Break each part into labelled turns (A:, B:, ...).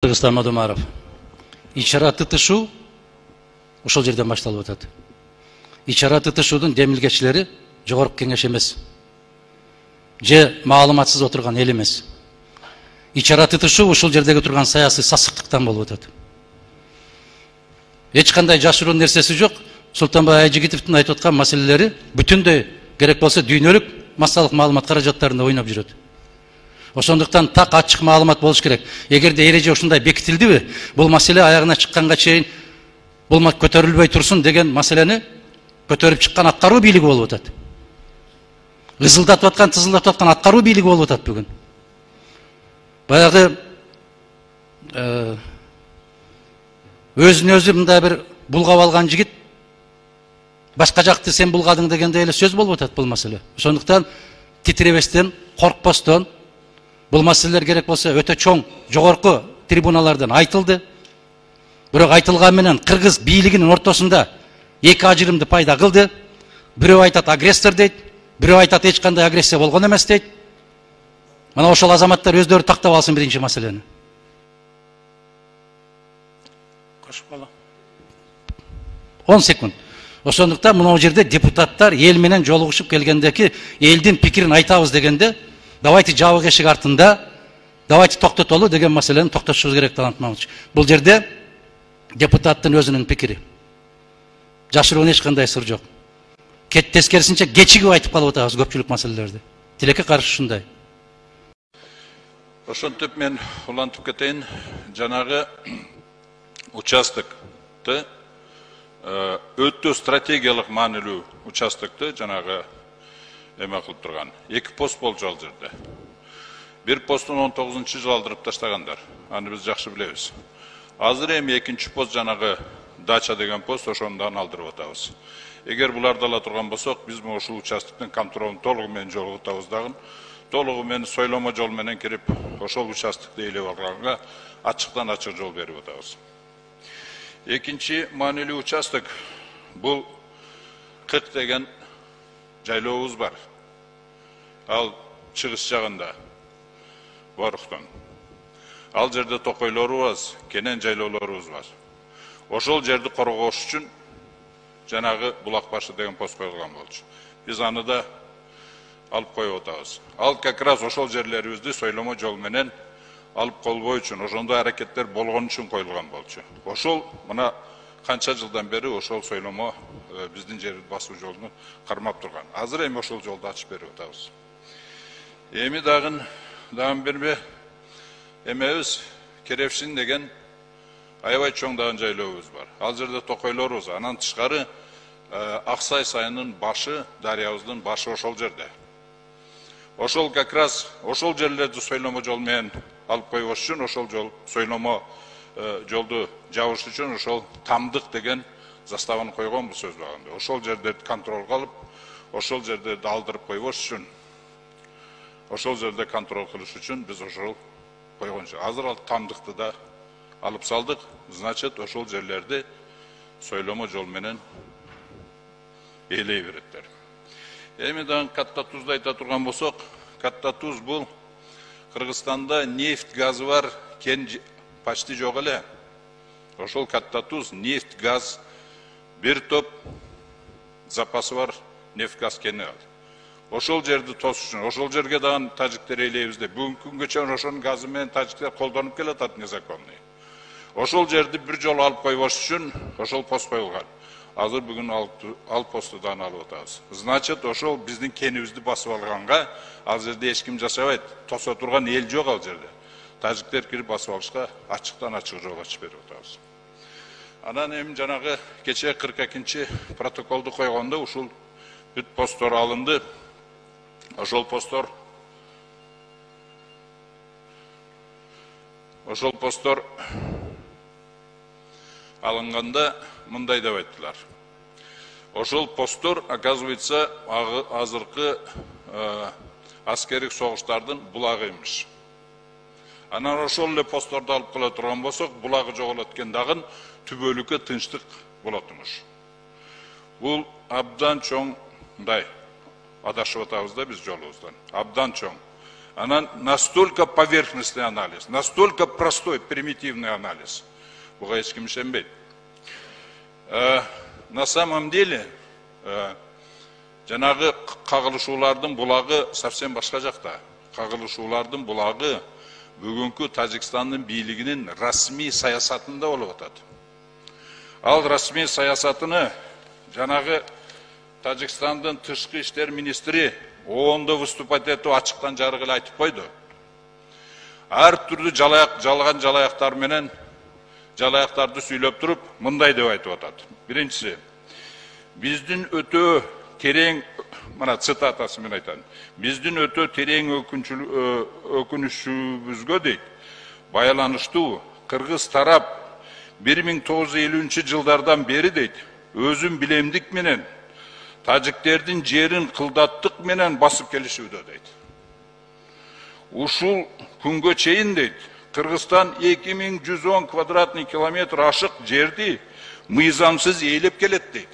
A: Кыргызстан Мадумаров. Ичара тытышуу ошол жерден башталып атат. Ичара тытышуунун демилгечилери жогорку кеңеш эмес. Же маалыматсыз отурган эл эмес. Ичара тытышуу ошол жердеги турган саясий сасыктыктан болуп атат. Эч кандай жашыруун нерсеси жок. Султанбай Айжигитовдун айтып аткан маселелери бүтүндөй керек болсо дүйнөлүк массалык маалымат каражаттарында ойноп жүрөт. Ошондуктан так ачык маалымат болуш керек. Эгерде эреже ушундай бекитилдиби, бул маселе аягына чыкканга чейин бул көтөрүлбөй турсун деген маселени көтөрүп чыккан аткаруу бийлиги болуп атат. Ызылдатып аткан, тызылдатып аткан аткаруу бийлиги болуп атат бүгүн. Баягы өзүн өзү мындай бир булгап алган жигит башка жакты сен булгадың дегендей эле сөз болуп атат бул маселе. Ошондуктан титиребестен, коркпостон бул маселелер керек болсо өтө чоң жогорку трибуналардан айтылды. Бирок айтылган менен кыргыз бийлигинин ортосунда эки ажырымды пайда кылды. Бирөө айтат агрессор дейт, бирөө айтат эч кандай агрессия болгон эмес дейт. Мына ошол азаматтар өздөрү тактап алсын биринчи маселени. Кошуп кала. 10 секунд. Ошондуктан мына жерде депутаттар эл менен жолугушуп келгендеки элдин пикирин айтабыз дегенде давайте жабык эшик артында, давайте токтотолу деген маселени токтотушубуз керек Талант Мамытович. Бул жерде депутаттын өзүнүн пикири. Жашыруун эч кандай сыр жок. Тескерисинче кечигип айтып калып атабыз көпчүлүк маселелерди. Тилекке каршы ушундай.
B: Ошентип мен улантып кетейин, жанагы участокты өтө стратегиялык маанилүү участокты жанагы эме кылып турган. Эки пост болчу ал жерде. Бир посттун 19-жылы алдырып таштагандар. Аны биз жакшы билебиз. Азыр эми экинчи пост жанагы дача деген пост ошондон алдырып атабыз. Эгер буларды ала турган болсок, биз ушул участоктун контролун толугу менен жоготабыз дагы. Толугу менен сойломо жол менен кирип, ошол участокты ээлеп алганга ачыктан ачык жол берип атабыз. Экинчи маанилүү участок бул 40 деген жайлообуз бар. Ал чыгыш жагында Боруктон. Ал жерде токойлорубуз, кенен жайлоолорубуз бар. Ошол жерди коргош үчүн жанагы булак башы деген пост коюлган болчу. Биз аны да алып коюп атабыз. Ал как раз ошол жерлерибизди сойломо жол менен алып колбоо үчүн, ошондой аракеттер болгон үчүн коюлган болчу. Ошол мына канча жылдан бери ошол сойломо биздин жерди басуу жолуну кармап турган. Азыр эми ошол жолду ачып берип атабыз. Эми дагы бербе эмебиз Керевшин деген аябай чоң дагы жайлообуз бар. Ал жерде токойлорубуз, анан тышкары Аксай сайынын башы, дарыябыздын башы ошол жерде. Ошол как раз ошол жерлерди сойломо жол менен алып койбош үчүн, ошол жол сойломо жолду жабыш үчүн ошол Тамдык деген заставаны койгон бул сөз багында. Ошол жердерди контролго алып, ошол жерлерди алдырып койбош үчүн, ошол жерде контрол кылыш үчүн биз ошол койгончу. Азыр ал Тамдыкты да алып салдык. Значит, ошол жерлерди сойломо жол менен ээлей береттер. Эми дагы Катта Тузду айта турган болсок, Катта Туз бул Кыргызстанда нефть газы бар кен почти жок эле. Ошол Катта Туз нефть газ бир топ запасы бар нефть газ кени бар. Ошол жерди тосуш үчүн, ошол жерге дагы тажиктер ээлейбиз деп, бүгүнкү күнгө чейин ошонун газы менен тажиктер колдонуп келатат незаконный. Ошол жерди бир жолу алып койбош үчүн ошол пост коюлган. Азыр бүгүн ал посту дагы алып атабыз. Значит, ошол биздин кенибизди басып алганга ал жерде эч ким жашабайт. Тосо турган эл жок ал жерде. Тажиктер кирип басып алышка ачыктан ачык жол ачып берип атабыз. Анан эми жанагы кече 42-чи протоколду койгондо ушул бүт посттор алынды. Ошол посттор алынганда мындай деп айттылар. Ошол посттор, оказывается, азыркы аскердик согуштардын булагы эмиш. Анан ошол эле постторду алып кала турган болсок, булагы жоголот экен дагы түбөлүккө тынчтык болот эмиш. Бул абдан чоң мындай адашып атабыз да биз жолубуздан. Абдан чоң. Она настолько поверхностный анализ, настолько простой, примитивный анализ. Буга эч ким ишенбейт. На самом деле, жанагы кагылышуулардын булагы совсем башка жакта. Кагылышуулардын булагы бүгүнкү Тажикстандын бийлигинин расмий саясатында болуп атат. Ал расмий саясатыны жанагы Тажикстандын тышкы иштер министри оондо выступать этип ачыктан жарык эле айтып койду. Ар түрдүү жалган жалаяктар менен жалаяктарды сүйлөп туруп мындай деп айтып атат. Биринчиси, биздин өтө терең, мына цитатасы менен айтам. Биздин өтө терең өкүнүшүбүзгө дейт, байланыштуу кыргыз тарап 1950 жылдардан бери дейт, өзүн билемдик менен тажиктердин жерин кылдаттык менен басып келишүүдө дейт. Ушул күнгө чейин дейт, Кыргызстан 2110 квадратный километр ашык жерди мыйзамсыз ээлеп келет дейт.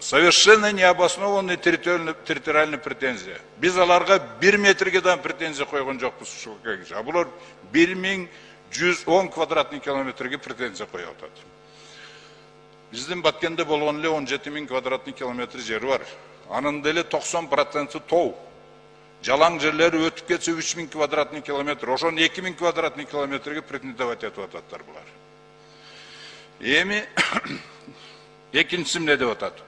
B: Совершенно необоснованный территориальный претензия. Биз аларга 1 метрге дан претензия койгон жокпуз ушул кегише. А булар 1110 квадратный километрге претензия коюп атат. Биздин Баткенде болгон эле 17.000 квадратный километр жери бар. Анын деле 90% тоо. Жалаң жерлери өтүп кетсе 3000 квадратный километр. Ошон 2000 квадратный километрге претендовать этип ататтар булар. Эми экинчиси эмне деп атат?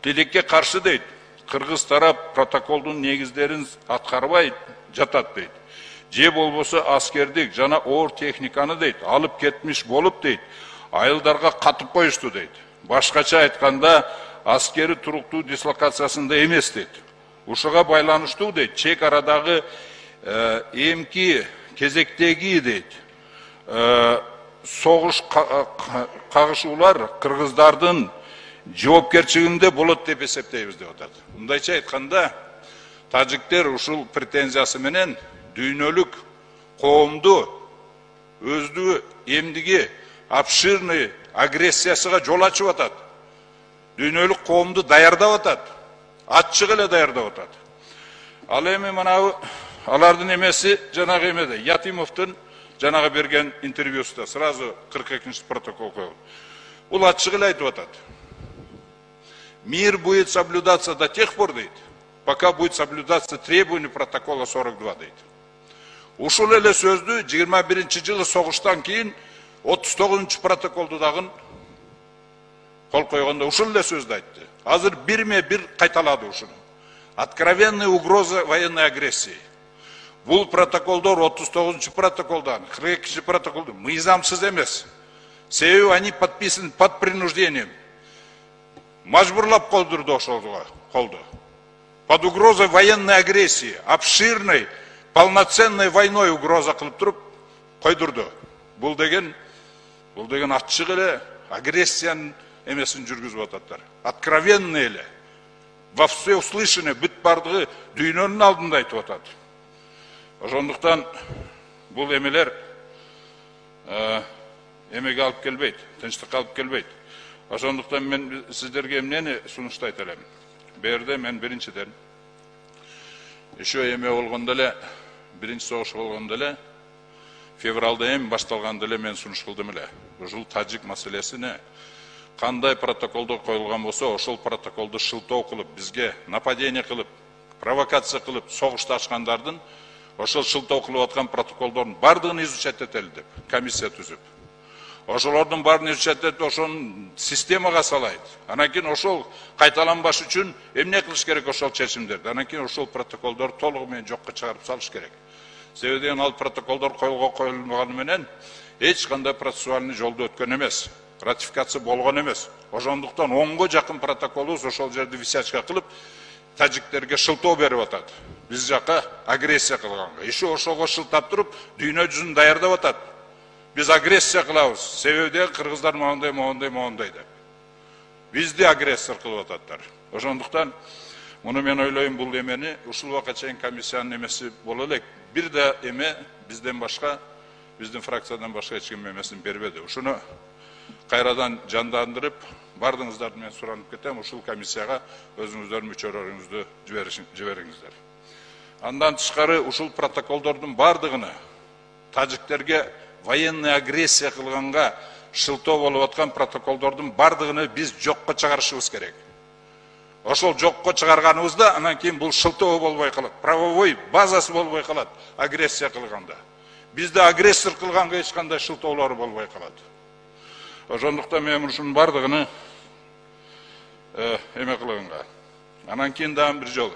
B: Тилекке каршы дейт. Кыргыз тарап протоколдун негиздерин аткарбай жатат дейт. Же болбосо аскердик жана оор техниканы дейт, алып кетмиш болуп дейт. Айылдарга катып коюшту дейт. Башкача айтканда, аскери туруктуу дислокациясында эмес дейт. Ушуга байланыштуу дейт, чек арадагы эмки кезектеги дейт. Согуш кагышуулар кыргыздардын жоопкерчилигинде болот деп эсептейбиз деп атат. Мындайча айтканда, тажиктер ушул претензиясы менен дүйнөлүк коомду өздүгү эмдиги обширный агрессиясыга жол ачып атат. Дүйнөлүк коомду даярдап атат. Ачык эле даярдап атат. Ал эми мына алардын эмеси жанагы эмеде Ятимовдун жанагы берген интервьюсунда сразу 42-ші протокол коюлду. Бул ачык эле айтып атат. Мир будет соблюдаться до тех пор, дейт, пока будет соблюдаться требования протокола 42, дейт. Ушул эле сөздү 21-ші жылы согуштан кийин 39-ші протоколду дагы кол койгондо ушул эле сөздү айтты. Азыр бирме-бир кайталады ушуну. Откровенная угроза военной агрессии. Бул протоколдор 39-ші протоколдан, 42-ші протоколду мыйзамсыз эмес. Себеби они подписаны под принуждением. Мажбурлап колдурду ошолго, колду. Под угрозой военной агрессии, обширной, полноценной войной угроза кылып туруп койдурду. Бул деген ачык эле агрессиянын эмесин жүргүзүп ататтар. Откровенно эле. Во всеуслышание бүт бардыгы дүйнөнүн алдында айтып атат. Ошондуктан бул эмелер эмеге алып келбейт, тынчтыкка алып келбейт. Ошондуктан мен сиздерге эмнени сунуштайт элем. Берде мен биринчиден еще эме болгондо эле, биринчи согуш болгондо эле, февралда эми башталганда эле мен сунуш кылдым эле. Ушул тажик маселесине кандай протоколдор коюлган болсо, ошол протоколду шылтоо кылып, бизге нападение кылып, провокация кылып, согушту ачкандардын ошол шылтоо кылып аткан протоколдордун бардыгын изучать этели деп комиссия түзүп. Ошолордун баарын изучать этип, ошонун системага салайт. Анан кийин ошол кайталанбаш үчүн эмне кылыш керек ошол чечимдерди. Анан кийин ошол протоколдор толугу менен жокко чыгарып салыш керек. Себеби ал протоколдор коюлганы менен эч кандай процессуальный жолду өткөн эмес. Ратификация болгон эмес. Ошондуктан 10го жакын протоколубуз ошол жерде висячка кылып, тажиктерге шылтоо берип атат. Биз жака агрессия кылганга. Еще ошого шылтап туруп, дүйнө жүзүн даярдап атат. Biz agresiya kılavuz. Sebebi Kırgızlar moğonday деп. Bizde agresiya kılıp atatlar. Oşonduktan bunu men oylayım bul emeni uşul vakaçayın komissiyanın emesi bol elek. Bir de eme bizden başka, bizden fraksiyadan başka hiç kim emesini berбеди. Uşunu kayradan jandandırıp bardığınızlardan men suranıp ketem uşul komissiyaga özünüzler müçörörüңүздү жибериңиздер. Андан тышкары ушул протоколдордун бардыгыны тажиктерге военный агрессия кылганга шылтоо болуп аткан протоколдордун бардыгыны биз жокко чыгарышыбыз керек. Ошол жокко чыгарганыбызда анан кийин бул шылтоо болбой калат, правовой базасы болбой калат агрессия кылганда. Бизде агрессор кылганга эч кандай шылтоолор болбой калат. Ошондуктан мен ушунун бардыгыны эме кылганга. Анан кийин дагы бир жолу.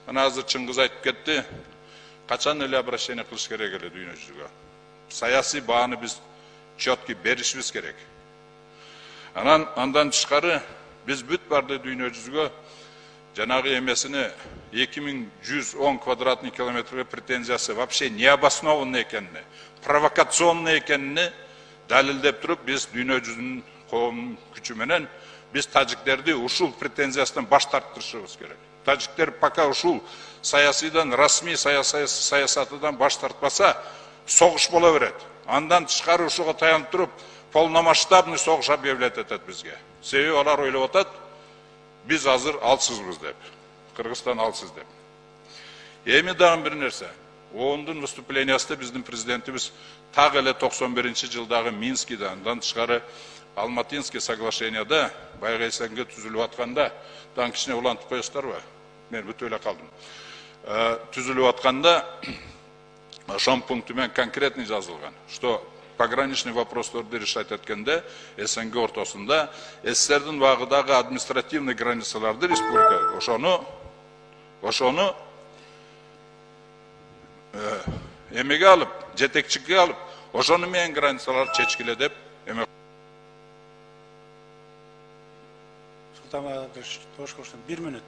B: Мына азыр Чыңгыз айтып кетти. Качан эле обращение кылыш керек эле дүйнө жүзүгө. Саясий бааны биз четкий беришибиз керек. Андан тышкары биз бүт барды дүйнө жүзүгө жанагы эмесини 2110 квадратный километрге претензиясы вообще необоснованный экенини, провокационный экенини далилдеп туруп биз дүйнө жүзүнүн коом күчү менен биз тажиктерди ушул претензиясынан баш тарттырышыбыз керек. Тажиктер пока ушул саясийдан, расмий саясатыдан баш тартпаса, согуш боло берет. Андан тышкары ушуга таянып туруп, полномасштабный согуш объявлять этет бизге. Себеби алар ойлоп атат, биз азыр алсызбыз деп. Кыргызстан алсыз деп. Эми дагы бир нерсе. Ондун выступлениясында биздин президентибиз так эле 91-жылдагы Минскиде, андан тышкары Алматинский соглашенияда байга эсенге түзүлүп атканда, дан кичине улантып коесуздарбы? Мен бүтүп эле калдым. Түзүлүп атканда ошол пункту менен конкретный жазылган, что пограничный вопростарды решать эткенде СНГ ортосунда СССРдин вагыдагы административный границаларды республика ошону эмеге алып, жетекчикке алып, ошону менен границаларды чечкиле деп эме.
C: Султан 1 минут.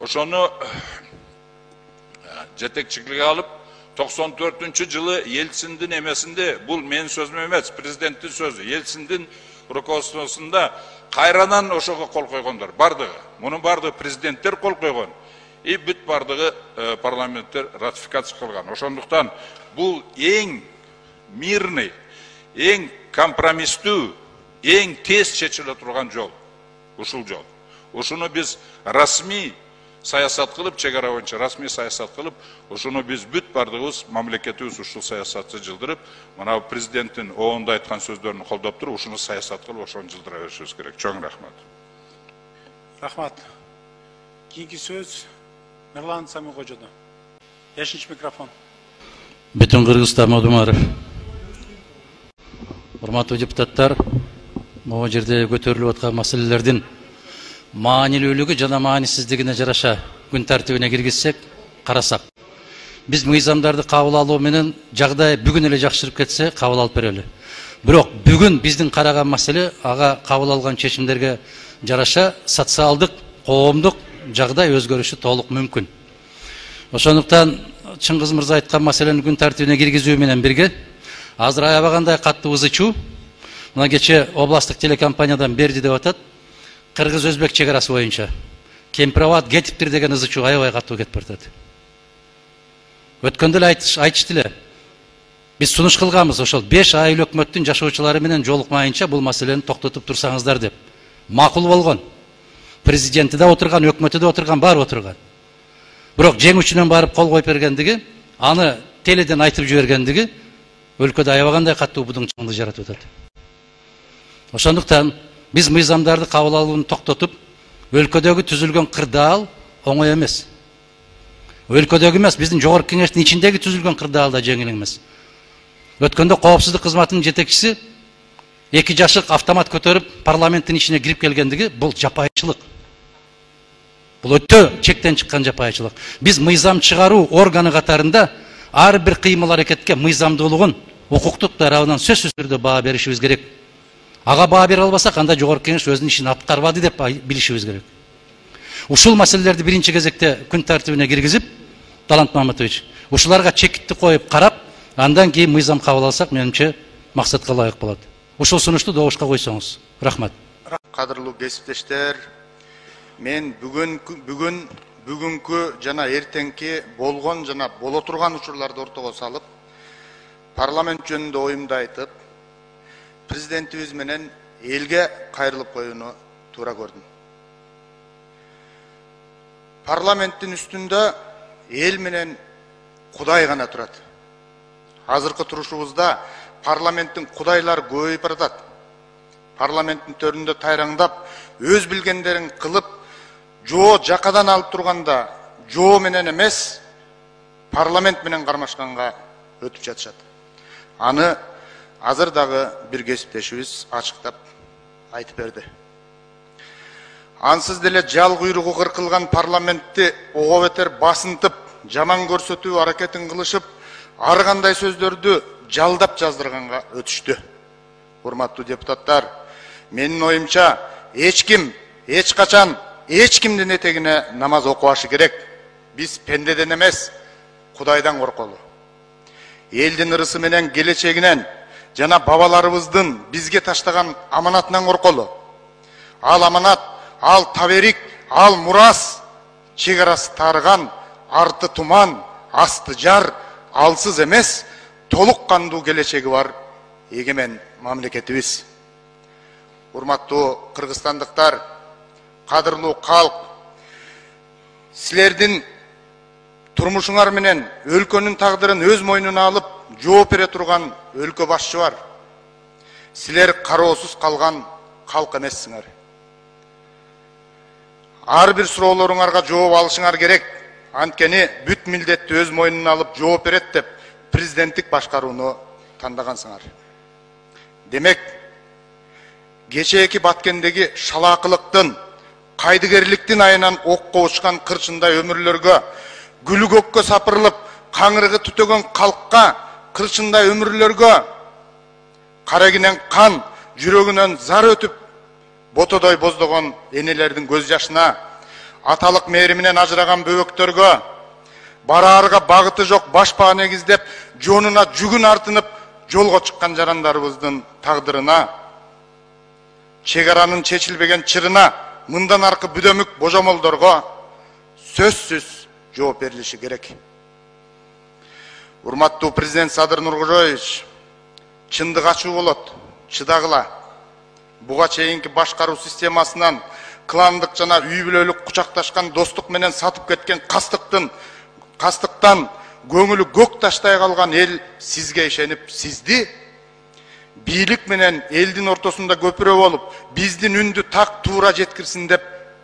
B: Ошону жетекчиликке алып 94-жылы Ельциндин эмесинде, бул менин сөзүм эмес, президенттин сөзү, Ельциндин руководствосунда кайрадан ошого кол койгондор, бардыгы. Мунун бардыгы президенттер кол койгон. И бүт бардыгы парламенттер ратификация кылган. Ошондуктан бул эң мирный, эң компромисстүү, эң тез чечиле турган жол. Ушул жол. Ушуну биз расмий саясат кылып, чегара боюнча расмий саясат кылып, ушуну биз бүт бардыгыбыз мамлекетибиз ушул саясатты жылдырып, мына президенттин оонда айткан сөздөрүн колдоп туруп, ушуну саясат кылып, ошону жылдыра беришибиз керек. Чоң рахмат.
C: Рахмат. Кийинки сөз Нурлан Самилкожодо. 5-микрофон.
A: Бүтүн Кыргызстан Одумаров. Урматтуу депутаттар, могу жерде көтөрүлүп аткан маселелердин маанилүүлүгү жана маанисиздигине жараша күн тартибине киргизсек, карасак. Биз мыйзамдарды кабыл алуу менен жагдай бүгүн эле жакшырып кетсе, кабыл алып берели. Бирок бүгүн биздин караган маселе ага кабыл алган чечимдерге жараша социалдык, коомдук жагдай өзгөрүшү толук мүмкүн. Ошондуктан Чыңгыз мырза айткан маселени күн тартибине киргизүү менен бирге азыр аябагандай катты ызы чуу. Мына кече областтык телекомпаниядан берди деп атат. Кыргыз-өзбек чегарасы боюнча Кемпирабад кетиптир деген ызы чуу аябай катуу кетип баратат. Өткөндө эле айтышты эле. Биз сунуш кылганбыз, ошол 5 айыл өкмөттүн жашоочулары менен жолукмайынча бул маселени токтотуп турсаңыздар деп. Макул болгон. Президенти да отурган, өкмөтү да отурган, баары отурган. Бирок жеңүүчүнөн барып кол коюп бергендиги, аны теледен айтып жибергендиги өлкөдө аябагандай катуу будуңчаңды жаратып атат. Ошондуктан биз мыйзамдарды кабыл алууну токтотуп, өлкөдөгү түзүлгөн кырдаал оңой эмес. Өлкөдөгү эмес, биздин жогорку кеңештин ичиндеги түзүлгөн кырдаал да жеңил эмес. Өткөндө коопсуздук кызматынын жетекчиси 2 жашык автомат көтөрүп парламенттин ичине кирип келгендиги бул жапайычылык. Бул өтө чектен чыккан жапайычылык. Биз мыйзам чыгаруу органы катарында ар бир кыймыл аракетке мыйзамдуулугун, укуктук тарабынан сөзсүз түрдө баа беришибиз керек. Ага баа бере албасак, анда жогорку кеңеш өзүнүн ишин аткарбады деп билишибиз керек. Ушул маселелерди биринчи кезекте күн тартибине киргизип, Талант Маматович, ушуларга чекитти коюп карап, андан кийин мыйзам кабыл алсак, менимче максатка ылайык болот. Ушул сунушту добушка койсоңуз. Рахмат.
D: Кадырлуу кесиптештер, мен бүгүнкү жана эртеңки болгон жана боло турган учурларды ортого салып, парламент жөнүндө оюмду айтып, президентибиз менен элге кайрылып коюуну туура көрдүм. парламенттин үстүндө эл менен Кудай гана турат. Азыркы турушубузда парламенттин кудайлары көбөйүп баратат. Парламенттин төрүндө тайраңдап, өз билгендерин кылып, жоо жакадан алып турганда, жоо менен эмес, парламент менен кармашканга өтүп жатышат. Аны азыр дагы бир кесиптешибиз ачыктап айтып берди. Ансыз деле жал куйругу кыркылган парламентти ого бетер басынтып, жаман көрсөтүү аракетин кылышып, ар кандай сөздөрдү жалдап жаздырганга өтүштү. Урматтуу депутаттар, менин оюмча эч ким, эч качан, эч кимдин этегине намаз окубашы керек. Биз пендеден эмес, Кудайдан корколу. Элдин ырысы менен келечегинен жана бабаларыбыздын бизге таштаган аманатынан корколу. Ал аманат, ал таберик, ал мурас, чегарасы тарыган, арты туман, асты жар, алсыз эмес, толук кандуу келечеги бар эгемен мамлекетибиз. Урматтуу кыргызстандыктар, кадырлуу калк, силердин турмушуңар менен өлкөнүн тагдырын өз мойнуна алып, жооп бере турган өлкө башчы бар. Силер кароосуз калган калк эмессиңер. Ар бир суроолоруңарга жооп алышыңар керек. Анткени бүт милдетти өз мойнуна алып жооп берет деп президенттик башкарууну тандагансыңар. Демек, кечээки Баткендеги шалаакылыктын, кайдыгерликтин айынан окко учкан кырчындай өмүрлөргө, гүлү көккө сапырылып, каңырыгы түтөгөн калкка, кырчындай өмүрлөргө, карагинен кан, жүрөгүнөн зар өтүп, ботодой боздогон энелердин көз жашына, аталык мээриминен ажыраган бөбөктөргө, бараарга багыты жок башпаа негиздеп, жонуна жүгүн артынып, жолго чыккан жарандарыбыздын тагдырына, чегаранын чечилбеген чырына, мындан аркы бүдөмүк божомолдорго сөзсүз жооп берилиши керек. Урматтуу президент Садыр Нуркожоевич, чындык ачуу болот, чыдагыла. Буга чейинки башкаруу системасынан кландык жана үй бүлөлүк кучакташкан достук менен сатып кеткен кастыктан көңүлү көк таштай калган эл сизге ишенип, сизди бийлик менен элдин ортосунда көпүрө болуп, биздин үндү так туура жеткирсин деп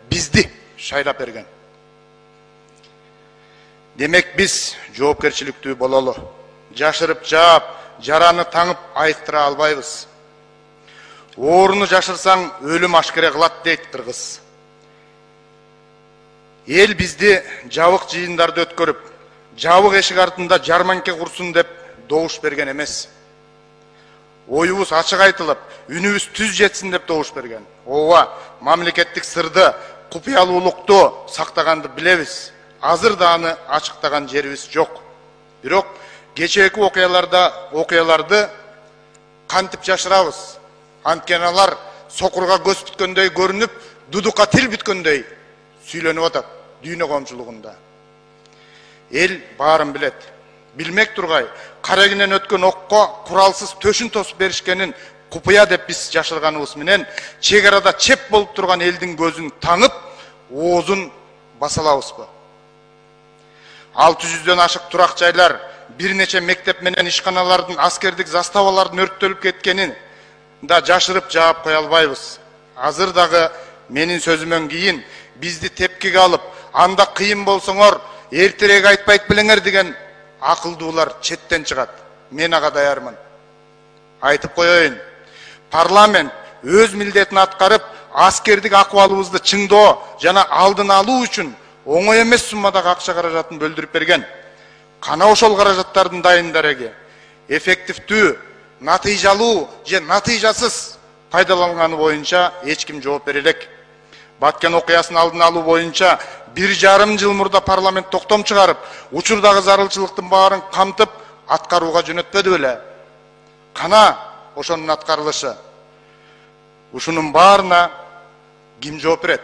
D: бизди шайлап берген. Демек биз жоопкерчиликтүү бололу. Жашырып жаап, жараны таңып айыктыра албайбыз. Ооруну жашырсаң өлүм ашкере кылат дейт кыргыз. Эл бизди жабык жыйындарды өткөрүп, жабык эшик артында жарманке курсун деп добуш берген эмес. Оюбуз ачык айтылып, үнүбүз түз жетсин деп добуш берген. Ооба, мамлекеттик сырды, купуялуулукту сактаганды билебиз. Азыр да аны ачыктаган жерибиз жок. Бирок кечээки окуяларды кантип жашырабыз? Анткени алар сокурга көз бүткөндөй көрүнүп, дудукка тил бүткөндөй сүйлөнүп атат дүйнө коомчулугунда. Эл баарын билет. Билмек тургай, карагинен өткөн окко куралсыз төшүн тосуп беришкенин купуя деп биз жашырганыбыз менен чегарада чеп болуп турган элдин көзүн таңып, оозун басалабызбы? 600дөн ашык турак жайлар, бир нече мектеп менен ишканалардын, аскердик заставалардын өрттөлүп кеткенин да жашырып жаап кое албайбыз. Азыр дагы менин сөзүмөн кийин бизди тепкиге алып, анда кыйын болсоңор эртерээк айтпайт белеңер деген акылдуулар четтен чыгат. Мен ага даярмын. Айтып коеюн. Парламент өз милдетин аткарып, аскердик акыбалыбызды чыңдоо жана алдын алуу үчүн оңой эмес суммадагы акча каражатын бөлдүрүп берген. Кана ошол каражаттардын дайын дареги эффективдүү, натыйжалуу же натыйжасыз пайдаланганы боюнча эч ким жооп бере элек. Баткен окуясын алдын алуу боюнча 1,5 жыл мурда парламент токтом чыгарып, учурдагы зарылчылыктын баарын камтып аткарууга жөнөтпөдү беле? Кана ошонун аткарылышы? Ушунун баарына ким жооп берет?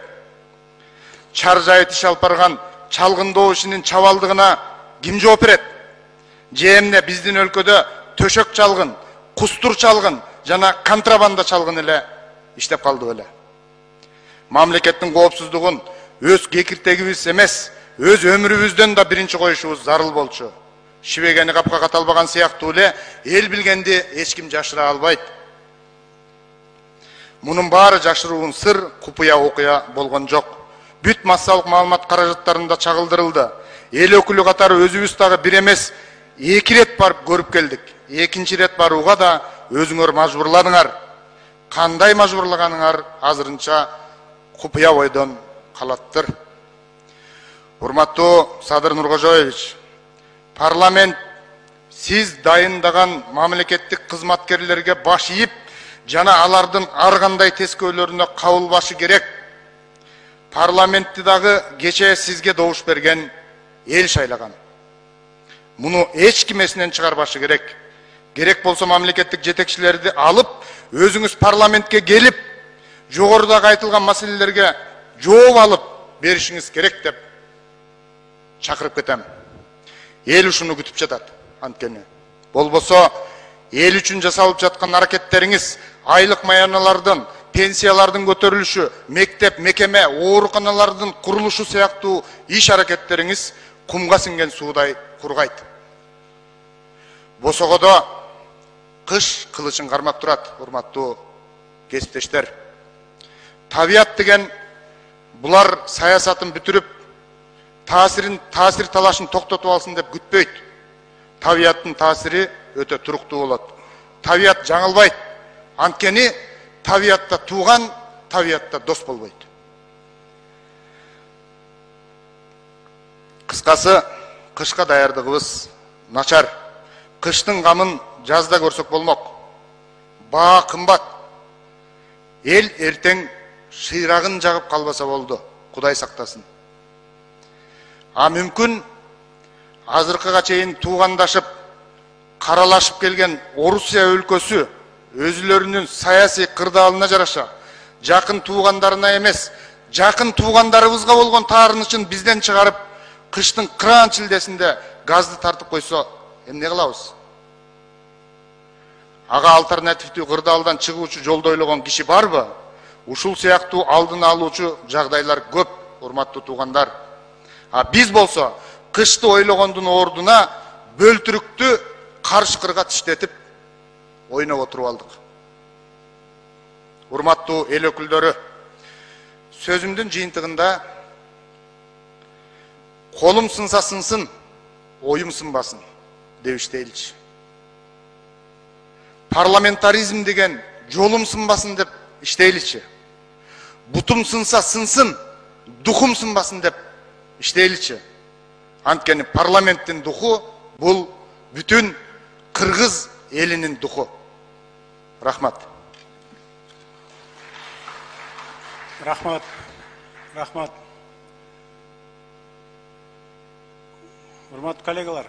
D: Чар жайытыш алып барган чалгындоо ишинин чабалдыгына ким жооп берет? Же эмне биздин өлкөдө төшөк чалгын, кустур чалгын жана контрабанда чалгын эле иштеп калды беле? Мамлекеттин коопсуздугун өз кекиртегибиз эмес, өз өмүрүбүздөн да биринчи коюшубуз зарыл болчу. Шибегени капка каталбаган сыяктуу эле эл билгенди эч ким жашыра албайт. Мунун баары жашыруун сыр, купуя окуя болгон жок. Бүт массалык маалымат каражаттарында чагылдырылды. Эл өкүлү катары өзүбүз дагы бир эмес, 2 рет барып көрүп келдик. Экинчи рет барууга да өзүңөр мажбурладыңар. Кандай мажбурлаганыңар азырынча купуя ойдон калаттыр. Урматтуу Садыр Нуркожоевич, парламент сиз дайындаган мамлекеттик кызматкерлерге баш ийип, жана алардын ар кандай тескөөлөрүнө кабылбашы керек. Парламентти дагы кечээ сизге добуш берген эл шайлаган. Муну эч ким эсинен чыгарбашы керек. Керек болсо мамлекеттик жетекчилерди алып, өзүңүз парламентке келип, жогорудагы айтылган маселелерге жооп алып беришиңиз керек деп чакырып кетем. Эл ушуну күтүп жатат. Анткени болбосо эл үчүн жасалып жаткан аракеттериңиз, айлык маяналардын, пенсиялардын көтөрүлүшү, мектеп, мекеме, ооруканалардын курулушу сыяктуу иш аракеттериңиз кумга сиңген суудай кургайт. Босогодо кыш кылычын кармап турат, урматтуу кесиптештер. Табият деген булар саясатын бүтүрүп, таасир талашын токтотуп алсын деп күтпөйт. Табияттын таасири өтө туруктуу болот. Табият жаңылбайт. Анткени табиятта тууган, табиятта дос болбойт. Кыскасы, кышка даярдыгыбыз начар. Кыштын камын жазда көрсөк болмок. Баа кымбат. Эл эртең шыйрагын жагып калбаса болду. Кудай сактасын. А мүмкүн азыркыга чейин туугандашып, каралашып келген Орусия өлкөсү өзүлөрүнүн саясий кырдаалына жараша жакын туугандарына эмес, жакын туугандарыбызга болгон таарынычын бизден чыгарып, кыштын кыраан чилдесинде газды тартып койсо, эмне кылабыз? Ага альтернативдүү кырдаалдан чыгуучу жолду ойлогон киши барбы? Ушул сыяктуу алдын алуучу жагдайлар көп, урматтуу туугандар. А биз болсо кышты ойлогондун ордуна бөлтүрүктү карышкырга тиштетип ойноп отуруп алдык. Урматтуу эл өкүлдөрү, сөзүмдүн жыйынтыгында колум сынса сынсын, оюм сынбасын деп иштейличи. Парламентаризм деген жолум сынбасын деп иштейличи. Бутум сынса сынсын, духум сынбасын деп иштейличи. Анткени парламенттин духу бул бүтүн кыргыз элинин духу. Рахмат.
C: Рахмат. Рахмат. Урматтуу коллегалар,